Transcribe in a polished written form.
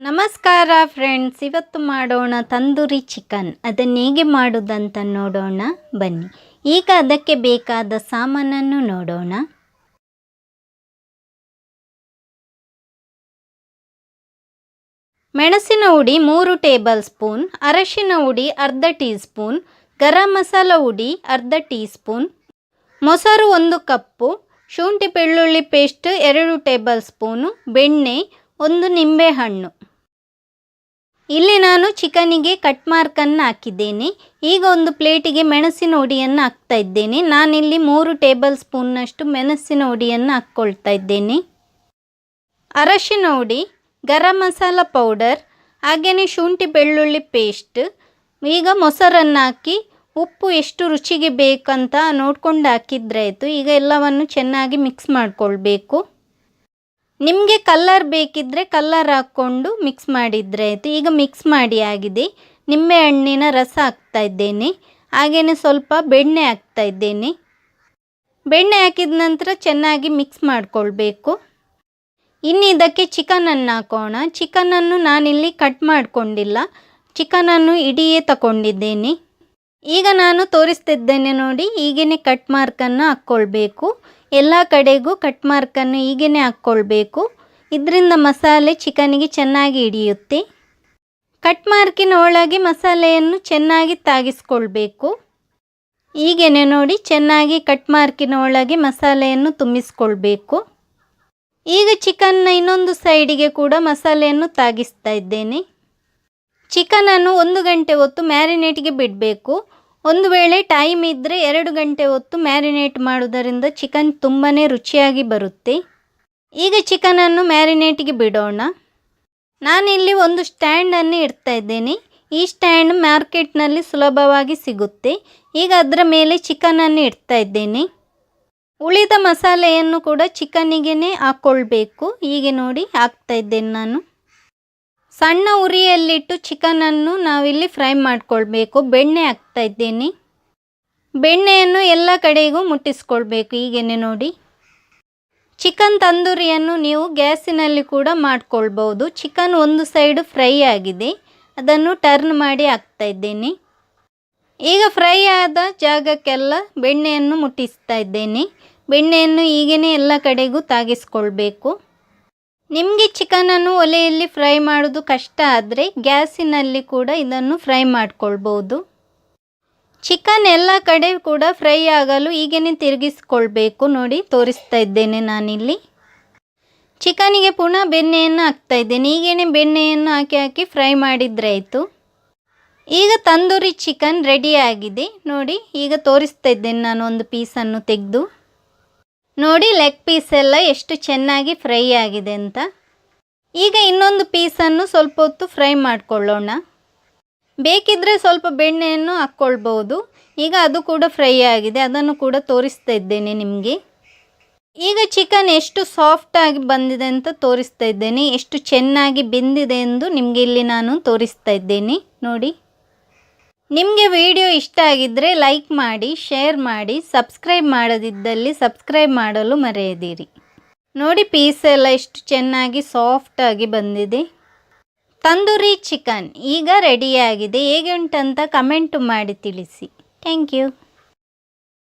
ನಮಸ್ಕಾರ ಫ್ರೆಂಡ್ಸ್, ಇವತ್ತು ಮಾಡೋಣ ತಂದೂರಿ ಚಿಕನ್. ಅದನ್ನು ಹೇಗೆ ಮಾಡೋದಂತ ನೋಡೋಣ ಬನ್ನಿ. ಈಗ ಅದಕ್ಕೆ ಬೇಕಾದ ಸಾಮಾನನ್ನು ನೋಡೋಣ. ಮೆಣಸಿನ ಹುಡಿ 3 ಟೇಬಲ್ ಸ್ಪೂನ್, ಅರಶಿನ ಹುಡಿ ಅರ್ಧ ಟೀ ಸ್ಪೂನ್, ಗರಂ ಮಸಾಲ ಹುಡಿ ಅರ್ಧ ಟೀ ಸ್ಪೂನ್, ಮೊಸರು 1 ಕಪ್ಪು, ಶುಂಠಿ ಬೆಳ್ಳುಳ್ಳಿ ಪೇಸ್ಟ್ 2 ಟೇಬಲ್ ಸ್ಪೂನು, ಬೆಣ್ಣೆ 1 ನಿಂಬೆಹಣ್ಣು. ಇಲ್ಲಿ ನಾನು ಚಿಕನಿಗೆ ಕಟ್ ಮಾರ್ಕನ್ನು ಹಾಕಿದ್ದೇನೆ. ಈಗ ಒಂದು ಪ್ಲೇಟಿಗೆ ಮೆಣಸಿನ ಹುಡಿಯನ್ನು ಹಾಕ್ತಾ ಇದ್ದೇನೆ. ನಾನಿಲ್ಲಿ 3 ಟೇಬಲ್ ಸ್ಪೂನ್ನಷ್ಟು ಮೆಣಸಿನ ಹುಡಿಯನ್ನು ಹಾಕ್ಕೊಳ್ತಾ ಇದ್ದೇನೆ. ಅರಶಿನ ಹುಡಿ, ಗರಂ ಮಸಾಲ ಪೌಡರ್, ಹಾಗೆಯೇ ಶುಂಠಿ ಬೆಳ್ಳುಳ್ಳಿ ಪೇಸ್ಟ್. ಈಗ ಮೊಸರನ್ನು ಹಾಕಿ ಉಪ್ಪು ಎಷ್ಟು ರುಚಿಗೆ ಬೇಕಂತ ನೋಡ್ಕೊಂಡು ಹಾಕಿದ್ರೆ ಆಯಿತು. ಈಗ ಎಲ್ಲವನ್ನು ಚೆನ್ನಾಗಿ ಮಿಕ್ಸ್ ಮಾಡಿಕೊಳ್ಬೇಕು. ನಿಮಗೆ ಕಲ್ಲರ್ ಬೇಕಿದ್ದರೆ ಕಲ್ಲರ್ ಹಾಕ್ಕೊಂಡು ಮಿಕ್ಸ್ ಮಾಡಿದರೆ ಆಯಿತು. ಈಗ ಮಿಕ್ಸ್ ಮಾಡಿ ಆಗಿದೆ. ನಿಂಬೆಹಣ್ಣಿನ ರಸ ಹಾಕ್ತಾ ಇದ್ದೇನೆ. ಹಾಗೆಯೇ ಸ್ವಲ್ಪ ಬೆಣ್ಣೆ ಹಾಕ್ತಾ ಇದ್ದೇನೆ. ಬೆಣ್ಣೆ ಹಾಕಿದ ನಂತರ ಚೆನ್ನಾಗಿ ಮಿಕ್ಸ್ ಮಾಡಿಕೊಳ್ಬೇಕು. ಇನ್ನು ಇದಕ್ಕೆ ಚಿಕನನ್ನು ಹಾಕೋಣ. ಚಿಕನನ್ನು ನಾನಿಲ್ಲಿ ಕಟ್ ಮಾಡಿಕೊಂಡಿಲ್ಲ, ಚಿಕನನ್ನು ಇಡಿಯೇ ತಗೊಂಡಿದ್ದೇನೆ. ಈಗ ನಾನು ತೋರಿಸ್ತಿದ್ದೇನೆ ನೋಡಿ, ಹೀಗೇ ಕಟ್ ಮಾರ್ಕನ್ನು ಹಾಕ್ಕೊಳ್ಬೇಕು. ಎಲ್ಲ ಕಡೆಗೂ ಕಟ್ ಮಾರ್ಕನ್ನು ಹೀಗೇ ಹಾಕ್ಕೊಳ್ಬೇಕು. ಇದರಿಂದ ಮಸಾಲೆ ಚಿಕನಿಗೆ ಚೆನ್ನಾಗಿ ಹಿಡಿಯುತ್ತೆ. ಕಟ್ ಮಾರ್ಕಿನ ಒಳಗೆ ಮಸಾಲೆಯನ್ನು ಚೆನ್ನಾಗಿ ತಾಗಿಸ್ಕೊಳ್ಬೇಕು. ಹೀಗೇ ನೋಡಿ ಚೆನ್ನಾಗಿ ಕಟ್ ಮಾರ್ಕಿನ ಒಳಗೆ ಮಸಾಲೆಯನ್ನು ತುಂಬಿಸ್ಕೊಳ್ಬೇಕು. ಈಗ ಚಿಕನ್ನ ಇನ್ನೊಂದು ಸೈಡಿಗೆ ಕೂಡ ಮಸಾಲೆಯನ್ನು ತಾಗಿಸ್ತಾ ಇದ್ದೇನೆ. ಚಿಕನನ್ನು 1 ಗಂಟೆ ಹೊತ್ತು ಮ್ಯಾರಿನೇಟ್ಗೆ ಬಿಡಬೇಕು. ಒಂದು ವೇಳೆ ಟೈಮ್ ಇದ್ದರೆ 2 ಗಂಟೆ ಹೊತ್ತು ಮ್ಯಾರಿನೇಟ್ ಮಾಡೋದರಿಂದ ಚಿಕನ್ ತುಂಬಾ ರುಚಿಯಾಗಿ ಬರುತ್ತೆ. ಈಗ ಚಿಕನನ್ನು ಮ್ಯಾರಿನೇಟ್ಗೆ ಬಿಡೋಣ. ನಾನಿಲ್ಲಿ ಒಂದು ಸ್ಟ್ಯಾಂಡನ್ನು ಇಡ್ತಾ ಇದ್ದೇನೆ. ಈ ಸ್ಟ್ಯಾಂಡ್ ಮಾರ್ಕೆಟ್ನಲ್ಲಿ ಸುಲಭವಾಗಿ ಸಿಗುತ್ತೆ. ಈಗ ಅದರ ಮೇಲೆ ಚಿಕನನ್ನು ಇಡ್ತಾ ಇದ್ದೇನೆ. ಉಳಿದ ಮಸಾಲೆಯನ್ನು ಕೂಡ ಚಿಕನ್ನಿಗೆ ಹಾಕ್ಕೊಳ್ಬೇಕು. ಹೀಗೆ ನೋಡಿ ಹಾಕ್ತಾ ಇದ್ದೇನೆ ನಾನು. ಸಣ್ಣ ಉರಿಯಲ್ಲಿಟ್ಟು ಚಿಕನನ್ನು ನಾವಿಲ್ಲಿ ಫ್ರೈ ಮಾಡಿಕೊಳ್ಬೇಕು. ಬೆಣ್ಣೆ ಹಾಕ್ತಾ ಇದ್ದೇನೆ. ಬೆಣ್ಣೆಯನ್ನು ಎಲ್ಲ ಕಡೆಗೂ ಮುಟ್ಟಿಸ್ಕೊಳ್ಬೇಕು. ಹೀಗೇ ನೋಡಿ. ಚಿಕನ್ ತಂದೂರಿಯನ್ನು ನೀವು ಗ್ಯಾಸಿನಲ್ಲಿ ಕೂಡ ಮಾಡ್ಕೊಳ್ಬೋದು. ಚಿಕನ್ ಒಂದು ಸೈಡು ಫ್ರೈ ಆಗಿದೆ, ಅದನ್ನು ಟರ್ನ್ ಮಾಡಿ ಹಾಕ್ತಾ ಇದ್ದೇನೆ. ಈಗ ಫ್ರೈ ಆದ ಜಾಗಕ್ಕೆಲ್ಲ ಬೆಣ್ಣೆಯನ್ನು ಮುಟ್ಟಿಸ್ತಾ ಇದ್ದೇನೆ. ಬೆಣ್ಣೆಯನ್ನು ಹೀಗೇ ಎಲ್ಲ ಕಡೆಗೂ ತಾಗಿಸ್ಕೊಳ್ಬೇಕು. ನಿಮಗೆ ಚಿಕನನ್ನು ಒಲೆಯಲ್ಲಿ ಫ್ರೈ ಮಾಡೋದು ಕಷ್ಟ ಆದರೆ ಗ್ಯಾಸಿನಲ್ಲಿ ಕೂಡ ಇದನ್ನು ಫ್ರೈ ಮಾಡ್ಕೊಳ್ಬೋದು. ಚಿಕನ್ ಎಲ್ಲ ಕಡೆ ಕೂಡ ಫ್ರೈ ಆಗಲು ಹೀಗೇ ತಿರುಗಿಸ್ಕೊಳ್ಬೇಕು. ನೋಡಿ ತೋರಿಸ್ತಾ ಇದ್ದೇನೆ ನಾನಿಲ್ಲಿ. ಚಿಕನಿಗೆ ಪುನಃ ಬೆಣ್ಣೆಯನ್ನು ಹಾಕ್ತಾ ಇದ್ದೇನೆ. ಹೀಗೇ ಬೆಣ್ಣೆಯನ್ನು ಹಾಕಿ ಫ್ರೈ ಮಾಡಿದರೆ ಆಯಿತು. ಈಗ ತಂದೂರಿ ಚಿಕನ್ ರೆಡಿ ಆಗಿದೆ ನೋಡಿ. ಈಗ ತೋರಿಸ್ತಾ ಇದ್ದೇನೆ ನಾನು ಒಂದು ಪೀಸನ್ನು ತೆಗೆದು. ನೋಡಿ ಲೆಗ್ ಪೀಸ್ ಎಲ್ಲ ಎಷ್ಟು ಚೆನ್ನಾಗಿ ಫ್ರೈ ಆಗಿದೆ ಅಂತ. ಈಗ ಇನ್ನೊಂದು ಪೀಸನ್ನು ಸ್ವಲ್ಪ ಹೊತ್ತು ಫ್ರೈ ಮಾಡಿಕೊಳ್ಳೋಣ. ಬೇಕಿದ್ದರೆ ಸ್ವಲ್ಪ ಬೆಣ್ಣೆಯನ್ನು ಹಾಕ್ಕೊಳ್ಬೋದು. ಈಗ ಅದು ಕೂಡ ಫ್ರೈ ಆಗಿದೆ, ಅದನ್ನು ಕೂಡ ತೋರಿಸ್ತಾ ಇದ್ದೇನೆ ನಿಮಗೆ. ಈಗ ಚಿಕನ್ ಎಷ್ಟು ಸಾಫ್ಟಾಗಿ ಬಂದಿದೆ ಅಂತ ತೋರಿಸ್ತಾ ಇದ್ದೇನೆ. ಎಷ್ಟು ಚೆನ್ನಾಗಿ ಬೆಂದಿದೆ ಎಂದು ನಿಮಗೆ ಇಲ್ಲಿ ನಾನು ತೋರಿಸ್ತಾ ಇದ್ದೇನೆ ನೋಡಿ. ನಿಮಗೆ ವಿಡಿಯೋ ಇಷ್ಟ ಆಗಿದ್ದರೆ ಲೈಕ್ ಮಾಡಿ, ಶೇರ್ ಮಾಡಿ, ಸಬ್ಸ್ಕ್ರೈಬ್ ಮಾಡದಿದ್ದಲ್ಲಿ ಸಬ್ಸ್ಕ್ರೈಬ್ ಮಾಡಲು ಮರೆಯದಿರಿ. ನೋಡಿ ಪೀಸ್ ಎಲ್ಲ ಎಷ್ಟು ಚೆನ್ನಾಗಿ ಸಾಫ್ಟಾಗಿ ಬಂದಿದೆ. ತಂದೂರಿ ಚಿಕನ್ ಈಗ ರೆಡಿಯಾಗಿದೆ. ಹೇಗೆ ಉಂಟಂತ ಕಮೆಂಟ್ ಮಾಡಿ ತಿಳಿಸಿ. Thank you.